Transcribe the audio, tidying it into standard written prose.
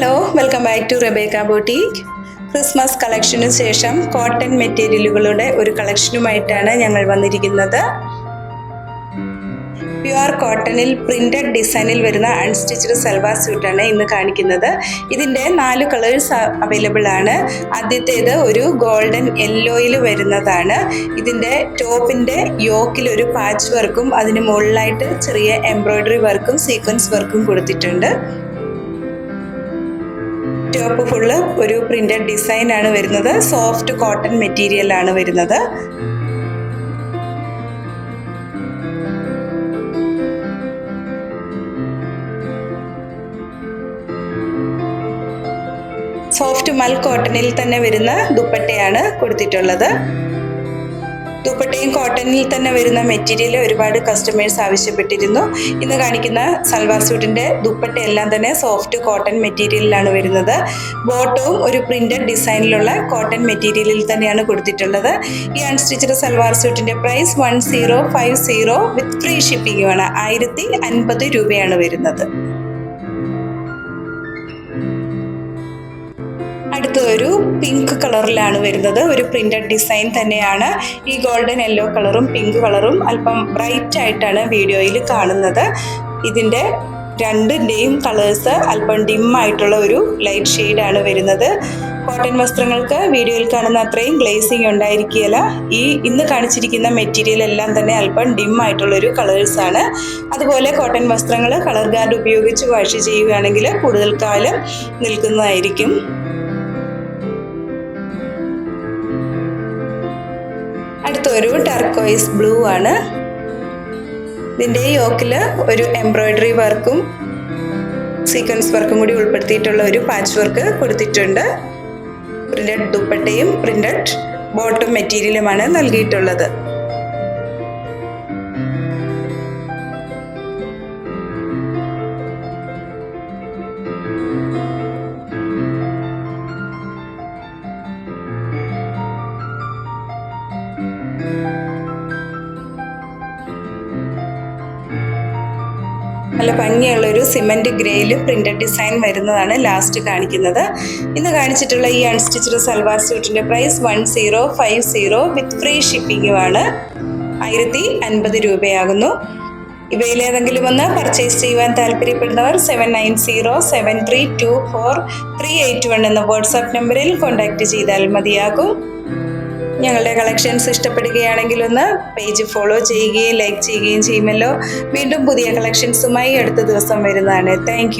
Hello, welcome back to Rebecca boutique. Christmas കളക്ഷനു ശേഷം cotton മെറ്റീരിയലുകളുടെ ഒരു കളക്ഷനുമായിട്ടാണ് ഞങ്ങൾ വന്നിരിക്കുന്നത്. പ്യുവർ കോട്ടണിൽ പ്രിന്റഡ് ഡിസൈനിൽ വരുന്ന അൺസ്റ്റിച്ച്ഡ് സൽവാർ സ്യൂട്ടാണ് ഇന്ന് കാണിക്കുന്നത്. ഇതിൻ്റെ 4 കളേഴ്സ് അവൈലബിൾ ആണ്. ആദ്യത്തേത് ഒരു ഗോൾഡൻ യെല്ലോയിൽ വരുന്നതാണ്. ഇതിൻ്റെ ടോപ്പിൻ്റെ യോക്കിൽ ഒരു പാച്ച് വർക്കും അതിന് മുകളിലായിട്ട് ചെറിയ എംബ്രോയിഡറി വർക്കും സീക്വൻസ് വർക്കും കൊടുത്തിട്ടുണ്ട്. ടോപ്പ് ഫുള്ള് ഒരു പ്രിന്റഡ് ഡിസൈൻ ആണ് വരുന്നത്. സോഫ്റ്റ് കോട്ടൺ മെറ്റീരിയൽ ആണ് വരുന്നത്. സോഫ്റ്റ് മൽ കോട്ടണിൽ തന്നെ വരുന്ന ദുപ്പട്ടയാണ് കൊടുത്തിട്ടുള്ളത്. ദുപ്പട്ടയും കോട്ടണിൽ തന്നെ വരുന്ന മെറ്റീരിയൽ ഒരുപാട് കസ്റ്റമേഴ്സ് ആവശ്യപ്പെട്ടിരുന്നു. ഇന്ന് കാണിക്കുന്ന സൽവാർ സ്യൂട്ടിൻ്റെ ദുപ്പട്ടയെല്ലാം തന്നെ സോഫ്റ്റ് കോട്ടൺ മെറ്റീരിയലിലാണ് വരുന്നത്. ബോട്ടവും ഒരു പ്രിന്റഡ് ഡിസൈനിലുള്ള കോട്ടൺ മെറ്റീരിയലിൽ തന്നെയാണ് കൊടുത്തിട്ടുള്ളത്. ഈ അൺസ്റ്റിച്ച്ഡ് സൽവാർ സ്യൂട്ടിൻ്റെ പ്രൈസ് 1050 വിത്ത് ഫ്രീ ഷിപ്പിംഗുമാണ്. 1050 രൂപയാണ് വരുന്നത്. അടുത്ത ഒരു പിങ്ക് കളറിലാണ് വരുന്നത്. ഒരു പ്രിന്റഡ് ഡിസൈൻ തന്നെയാണ്. ഈ ഗോൾഡൻ യെല്ലോ കളറും പിങ്ക് കളറും അല്പം ബ്രൈറ്റ് ആയിട്ടാണ് വീഡിയോയിൽ കാണുന്നത്. ഇതിൻ്റെ രണ്ടിൻ്റെയും കളേഴ്സ് അല്പം ഡിം ആയിട്ടുള്ള ഒരു ലൈറ്റ് ഷെയ്ഡാണ് വരുന്നത്. കോട്ടൺ വസ്ത്രങ്ങൾക്ക് വീഡിയോയിൽ കാണുന്ന അത്രയും ഗ്ലേസിങ് ഉണ്ടായിരിക്കുകയില്ല. ഈ ഇന്ന് കാണിച്ചിരിക്കുന്ന മെറ്റീരിയൽ എല്ലാം തന്നെ അല്പം ഡിം ആയിട്ടുള്ളൊരു കളേഴ്സാണ്. അതുപോലെ കോട്ടൺ വസ്ത്രങ്ങൾ കളർ ഗാർഡ് ഉപയോഗിച്ച് വാഷ് ചെയ്യുകയാണെങ്കിൽ കൂടുതൽ കാലം നിൽക്കുന്നതായിരിക്കും. അടുത്തൊരു ടർക്കോയിസ് ബ്ലൂ ആണ്. ഇതിൻ്റെ യോക്കിൽ ഒരു എംബ്രോയിഡറി വർക്കും സീക്വൻസ് വർക്കും കൂടി ഉൾപ്പെടുത്തിയിട്ടുള്ള ഒരു പാച്ച് വർക്ക് കൊടുത്തിട്ടുണ്ട്. പ്രിന്റഡ് ദുപ്പട്ടയും പ്രിന്റഡ് ബോട്ടം മെറ്റീരിയലുമാണ് നൽകിയിട്ടുള്ളത്. നല്ല ഭംഗിയുള്ളൊരു സിമെൻറ്റ് ഗ്രേയിൽ പ്രിന്റഡ് ഡിസൈൻ വരുന്നതാണ് ലാസ്റ്റ് കാണിക്കുന്നത്. ഇന്ന് കാണിച്ചിട്ടുള്ള ഈ അൺസ്റ്റിച്ച്ഡ് സൽവാർ സ്യൂട്ടിൻ്റെ പ്രൈസ് 1050 വിത്ത് ഫ്രീ ഷിപ്പിംഗുമാണ്. 1050 രൂപയാകുന്നു. ഇവയിലേതെങ്കിലും ഒന്ന് പർച്ചേസ് ചെയ്യുവാൻ താല്പര്യപ്പെടുന്നവർ 7907324381 എന്ന വാട്സാപ്പ് നമ്പറിൽ കോൺടാക്റ്റ് ചെയ്താൽ മതിയാകും. ഞങ്ങളുടെ കളക്ഷൻസ് ഇഷ്ടപ്പെടുകയാണെങ്കിൽ ഒന്ന് പേജ് ഫോളോ ചെയ്യുകയും ലൈക്ക് ചെയ്യുകയും ചെയ്യുമല്ലോ. വീണ്ടും പുതിയ കളക്ഷൻസുമായി അടുത്ത ദിവസം വരുന്നതാണ്. താങ്ക്